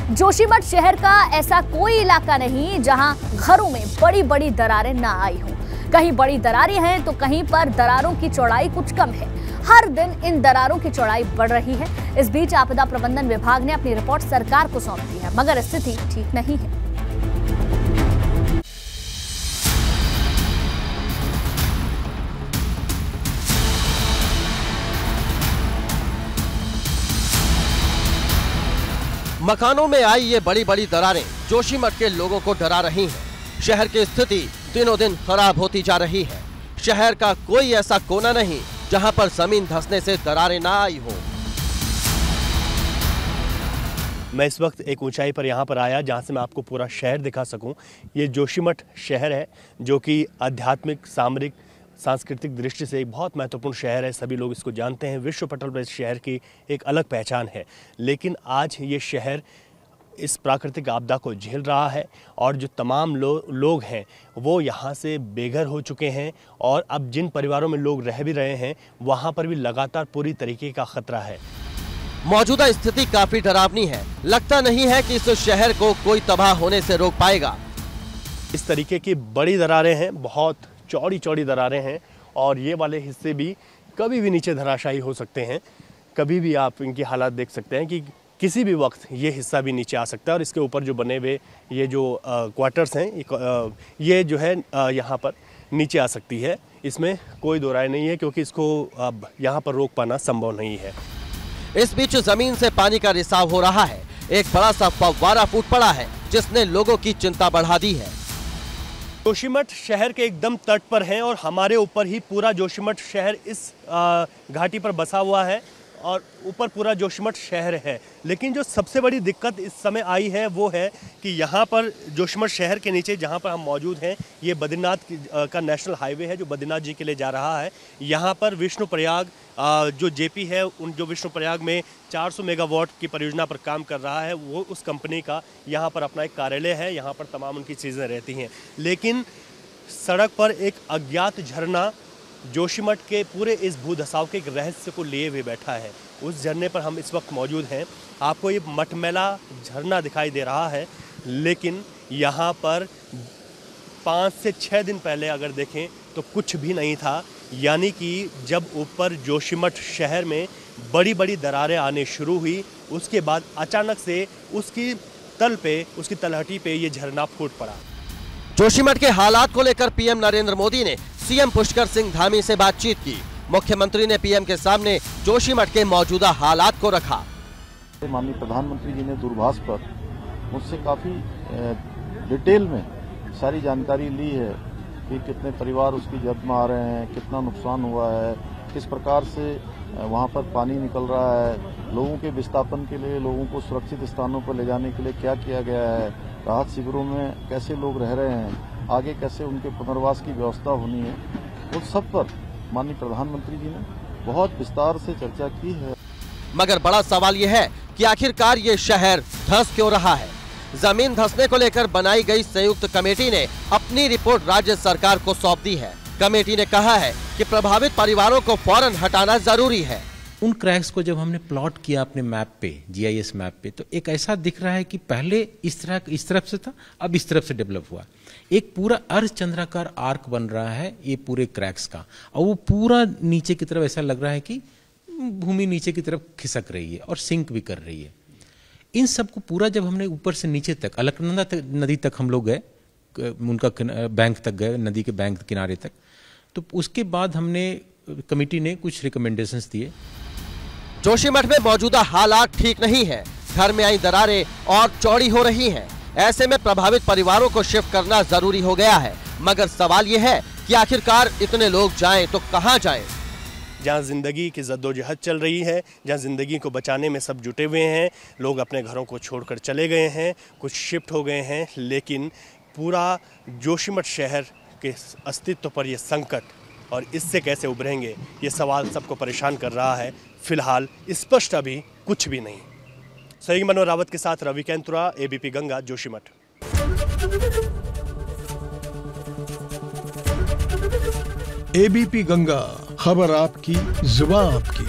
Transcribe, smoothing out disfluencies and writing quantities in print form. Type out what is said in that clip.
जोशीमठ शहर का ऐसा कोई इलाका नहीं जहां घरों में बड़ी बड़ी दरारें ना आई हों। कहीं बड़ी दरारें हैं तो कहीं पर दरारों की चौड़ाई कुछ कम है। हर दिन इन दरारों की चौड़ाई बढ़ रही है। इस बीच आपदा प्रबंधन विभाग ने अपनी रिपोर्ट सरकार को सौंप दी है, मगर स्थिति ठीक नहीं है। मकानों में आई ये बड़ी बड़ी दरारें जोशीमठ के लोगों को डरा रही हैं। शहर की स्थिति दिनों दिन खराब होती जा रही है। शहर का कोई ऐसा कोना नहीं जहां पर जमीन धंसने से दरारें ना आई हो। मैं इस वक्त एक ऊंचाई पर यहाँ पर आया जहाँ से मैं आपको पूरा शहर दिखा सकूं। ये जोशीमठ शहर है जो कि आध्यात्मिक, सामरिक, सांस्कृतिक दृष्टि से एक बहुत महत्वपूर्ण शहर है। सभी लोग इसको जानते हैं। विश्व पटल पर इस शहर की एक अलग पहचान है। लेकिन आज ये शहर इस प्राकृतिक आपदा को झेल रहा है और जो तमाम लोग हैं वो यहाँ से बेघर हो चुके हैं और अब जिन परिवारों में लोग रह भी रहे हैं वहाँ पर भी लगातार पूरी तरीके का खतरा है। मौजूदा स्थिति काफी डरावनी है। लगता नहीं है कि इस शहर को कोई तबाह होने से रोक पाएगा। इस तरीके की बड़ी दरारें हैं, बहुत चौड़ी चौड़ी दरारें हैं और ये वाले हिस्से भी कभी भी नीचे धराशायी हो सकते हैं। कभी भी आप इनकी हालात देख सकते हैं कि किसी भी वक्त ये हिस्सा भी नीचे आ सकता है। और इसके ऊपर जो बने हुए ये जो क्वार्टर्स हैं, ये जो है यहाँ पर नीचे आ सकती है। इसमें कोई दो राय नहीं है क्योंकि इसको अब यहाँ पर रोक पाना संभव नहीं है। इस बीच जमीन से पानी का रिसाव हो रहा है। एक बड़ा सा फव्वारा फूट पड़ा है जिसने लोगों की चिंता बढ़ा दी है। जोशीमठ शहर के एकदम तट पर हैं और हमारे ऊपर ही पूरा जोशीमठ शहर इस घाटी पर बसा हुआ है और ऊपर पूरा जोशीमठ शहर है। लेकिन जो सबसे बड़ी दिक्कत इस समय आई है वो है कि यहाँ पर जोशीमठ शहर के नीचे जहाँ पर हम मौजूद हैं, ये बद्रीनाथ का नेशनल हाईवे है जो बद्रीनाथ जी के लिए जा रहा है। यहाँ पर विष्णुप्रयाग जो जेपी है, उन जो विष्णुप्रयाग में 400 मेगावाट की परियोजना पर काम कर रहा है, वो उस कंपनी का यहाँ पर अपना एक कार्यालय है। यहाँ पर तमाम उनकी चीज़ें रहती हैं। लेकिन सड़क पर एक अज्ञात झरना जोशीमठ के पूरे इस भूधसाव के एक रहस्य को लिए हुए बैठा है। उस झरने पर हम इस वक्त मौजूद हैं। आपको ये मटमैला झरना दिखाई दे रहा है, लेकिन यहाँ पर 5 से 6 दिन पहले अगर देखें तो कुछ भी नहीं था। यानी कि जब ऊपर जोशीमठ शहर में बड़ी बड़ी दरारें आने शुरू हुई, उसके बाद अचानक से उसकी तल पे, उसकी तलहटी पे ये झरना फूट पड़ा। जोशीमठ के हालात को लेकर पीएम नरेंद्र मोदी ने सीएम पुष्कर सिंह धामी से बातचीत की। मुख्यमंत्री ने पीएम के सामने जोशीमठ के मौजूदा हालात को रखा। माननीय प्रधानमंत्री जी ने दूरभाष पर मुझसे काफी डिटेल में सारी जानकारी ली है कि कितने परिवार उसकी जद में आ रहे हैं, कितना नुकसान हुआ है, किस प्रकार से वहां पर पानी निकल रहा है, लोगों के विस्थापन के लिए, लोगों को सुरक्षित स्थानों पर ले जाने के लिए क्या किया गया है, राहत शिविरों में कैसे लोग रह रहे हैं, आगे कैसे उनके पुनर्वास की व्यवस्था होनी है, उस सब पर माननीय प्रधानमंत्री जी ने बहुत विस्तार से चर्चा की है। मगर बड़ा सवाल ये है कि आखिरकार ये शहर धंस क्यों रहा है। जमीन धंसने को लेकर बनाई गई संयुक्त कमेटी ने अपनी रिपोर्ट राज्य सरकार को सौंप दी है। कमेटी ने कहा है कि प्रभावित परिवारों को फौरन हटाना जरूरी है। उन क्रैक्स को जब हमने प्लॉट किया अपने मैप पे, जीआईएस मैप पे, तो एक ऐसा दिख रहा है कि पहले इस तरफ से था, अब इस तरफ से डेवलप हुआ। एक पूरा अर्धचंद्राकार आर्क बन रहा है ये पूरे क्रैक्स का, और वो पूरा नीचे की तरफ ऐसा लग रहा है कि भूमि नीचे की तरफ खिसक रही है और सिंक भी कर रही है। इन सब को पूरा जब हमने ऊपर से नीचे तक, अलकनंदा नदी तक हम लोग गए, उनका बैंक तक गए, नदी के बैंक किनारे तक, तो उसके बाद हमने कमेटी ने कुछ रिकमेंडेशंस दिए। जोशीमठ में मौजूदा हालात ठीक नहीं है। घर में आई दरारें और चौड़ी हो रही हैं। ऐसे में प्रभावित परिवारों को शिफ्ट करना जरूरी हो गया है। मगर सवाल यह है कि आखिरकार इतने लोग जाएं तो कहां जाएं? जहाँ जिंदगी की जद्दोजहद चल रही है, जहाँ जिंदगी को बचाने में सब जुटे हुए हैं, लोग अपने घरों को छोड़कर चले गए हैं, कुछ शिफ्ट हो गए हैं, लेकिन पूरा जोशीमठ शहर के अस्तित्व पर यह संकट और इससे कैसे उभरेंगे, ये सवाल सबको परेशान कर रहा है। फिलहाल स्पष्ट अभी कुछ भी नहीं। सहयोगी मनोहर रावत के साथ रवि कैंतुरा, एबीपी गंगा, जोशीमठ। एबीपी गंगा, खबर आपकी, जुबान आपकी।